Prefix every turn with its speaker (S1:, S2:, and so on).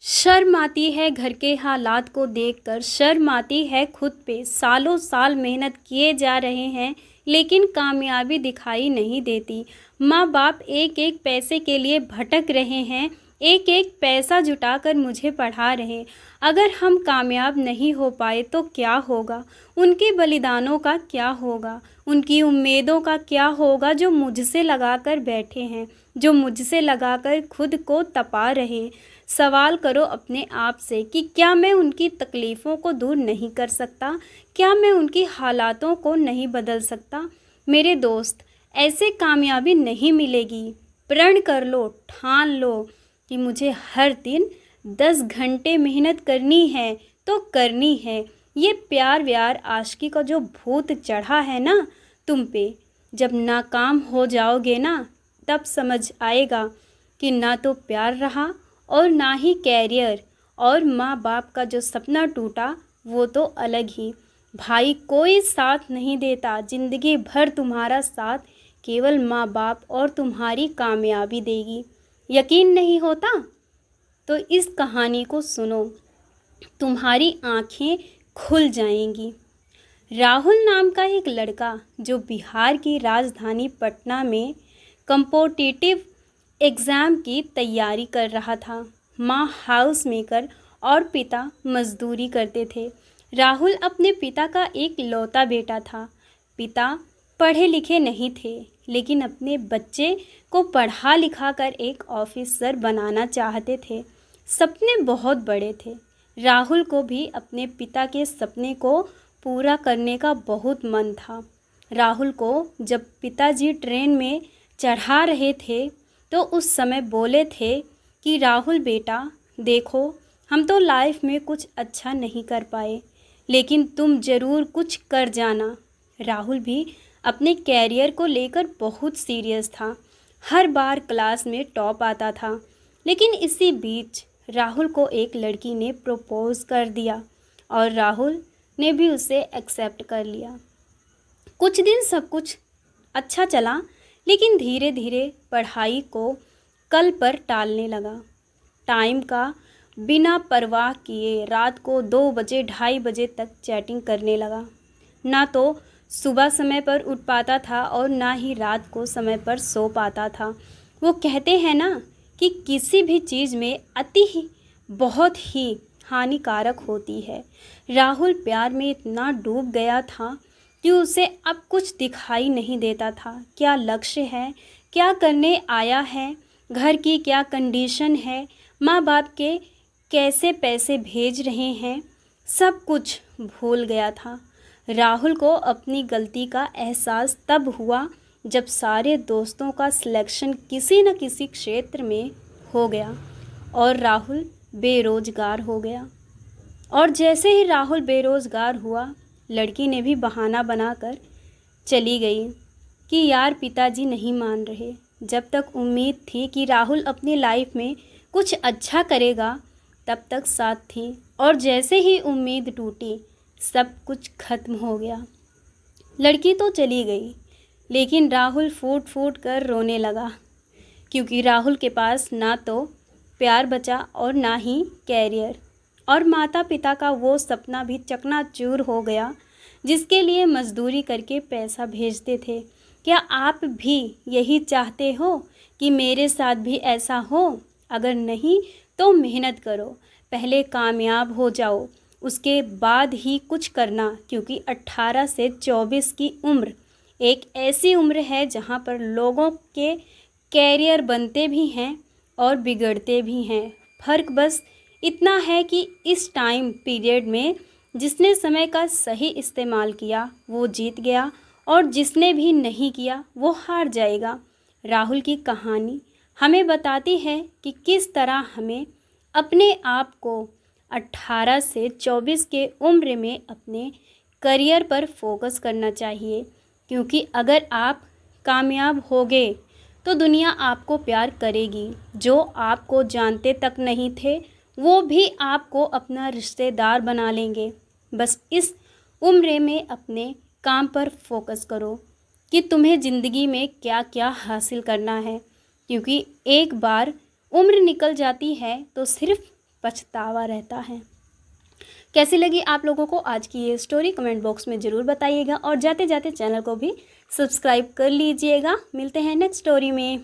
S1: शर्म आती है घर के हालात को देखकर, शर्म आती है खुद पे। सालों साल मेहनत किए जा रहे हैं लेकिन कामयाबी दिखाई नहीं देती। माँ बाप एक एक पैसे के लिए भटक रहे हैं, एक एक पैसा जुटाकर मुझे पढ़ा रहे। अगर हम कामयाब नहीं हो पाए तो क्या होगा? उनके बलिदानों का क्या होगा? उनकी उम्मीदों का क्या होगा जो मुझसे लगाकर बैठे हैं, जो मुझसे लगाकर खुद को तपा रहे। सवाल करो अपने आप से कि क्या मैं उनकी तकलीफ़ों को दूर नहीं कर सकता? क्या मैं उनकी हालातों को नहीं बदल सकता? मेरे दोस्त, ऐसे कामयाबी नहीं मिलेगी। प्रण कर लो, ठान लो कि मुझे हर दिन 10 घंटे मेहनत करनी है तो करनी है। ये प्यार व्यार आशिकी का जो भूत चढ़ा है ना तुम पे, जब नाकाम हो जाओगे ना तब समझ आएगा कि ना तो प्यार रहा और ना ही कैरियर। और माँ बाप का जो सपना टूटा वो तो अलग ही। भाई, कोई साथ नहीं देता, ज़िंदगी भर तुम्हारा साथ केवल माँ बाप और तुम्हारी कामयाबी देगी। यकीन नहीं होता तो इस कहानी को सुनो, तुम्हारी आँखें खुल जाएंगी। राहुल नाम का एक लड़का जो बिहार की राजधानी पटना में कॉम्पिटिटिव एग्ज़ाम की तैयारी कर रहा था। माँ हाउस मेकर और पिता मजदूरी करते थे। राहुल अपने पिता का एक लौता बेटा था। पिता पढ़े लिखे नहीं थे लेकिन अपने बच्चे को पढ़ा लिखा कर एक ऑफिसर बनाना चाहते थे। सपने बहुत बड़े थे। राहुल को भी अपने पिता के सपने को पूरा करने का बहुत मन था। राहुल को जब पिताजी ट्रेन में चढ़ा रहे थे तो उस समय बोले थे कि राहुल बेटा, देखो, हम तो लाइफ में कुछ अच्छा नहीं कर पाए लेकिन तुम ज़रूर कुछ कर जाना। राहुल भी अपने कैरियर को लेकर बहुत सीरियस था। हर बार क्लास में टॉप आता था। लेकिन इसी बीच राहुल को एक लड़की ने प्रपोज़ कर दिया और राहुल ने भी उसे एक्सेप्ट कर लिया। कुछ दिन सब कुछ अच्छा चला लेकिन धीरे धीरे पढ़ाई को कल पर टालने लगा। टाइम का बिना परवाह किए रात को 2 बजे 2:30 बजे तक चैटिंग करने लगा। ना तो सुबह समय पर उठ पाता था और ना ही रात को समय पर सो पाता था। वो कहते हैं ना कि किसी भी चीज़ में अति ही बहुत ही हानिकारक होती है। राहुल प्यार में इतना डूब गया था कि उसे अब कुछ दिखाई नहीं देता था। क्या लक्ष्य है, क्या करने आया है, घर की क्या कंडीशन है, माँ बाप के कैसे पैसे भेज रहे हैं, सब कुछ भूल गया था। राहुल को अपनी गलती का एहसास तब हुआ जब सारे दोस्तों का सिलेक्शन किसी न किसी क्षेत्र में हो गया और राहुल बेरोजगार हो गया। और जैसे ही राहुल बेरोजगार हुआ, लड़की ने भी बहाना बनाकर चली गई कि यार पिताजी नहीं मान रहे। जब तक उम्मीद थी कि राहुल अपनी लाइफ में कुछ अच्छा करेगा तब तक साथ थी, और जैसे ही उम्मीद टूटी सब कुछ खत्म हो गया। लड़की तो चली गई लेकिन राहुल फूट फूट कर रोने लगा क्योंकि राहुल के पास ना तो प्यार बचा और ना ही कैरियर, और माता पिता का वो सपना भी चकनाचूर हो गया जिसके लिए मजदूरी करके पैसा भेजते थे। क्या आप भी यही चाहते हो कि मेरे साथ भी ऐसा हो? अगर नहीं तो मेहनत करो, पहले कामयाब हो जाओ, उसके बाद ही कुछ करना, क्योंकि 18 से 24 की उम्र एक ऐसी उम्र है जहाँ पर लोगों के कैरियर बनते भी हैं और बिगड़ते भी हैं। फ़र्क बस इतना है कि इस टाइम पीरियड में जिसने समय का सही इस्तेमाल किया वो जीत गया और जिसने भी नहीं किया वो हार जाएगा। राहुल की कहानी हमें बताती है कि किस तरह हमें अपने आप को 18 से 24 के उम्र में अपने करियर पर फोकस करना चाहिए, क्योंकि अगर आप कामयाब होगे तो दुनिया आपको प्यार करेगी। जो आपको जानते तक नहीं थे वो भी आपको अपना रिश्तेदार बना लेंगे। बस इस उम्र में अपने काम पर फोकस करो कि तुम्हें ज़िंदगी में क्या क्या हासिल करना है, क्योंकि एक बार उम्र निकल जाती है तो सिर्फ पछतावा रहता है। कैसी लगी आप लोगों को आज की ये स्टोरी, कमेंट बॉक्स में ज़रूर बताइएगा और जाते जाते चैनल को भी सब्सक्राइब कर लीजिएगा। मिलते हैं नेक्स्ट स्टोरी में।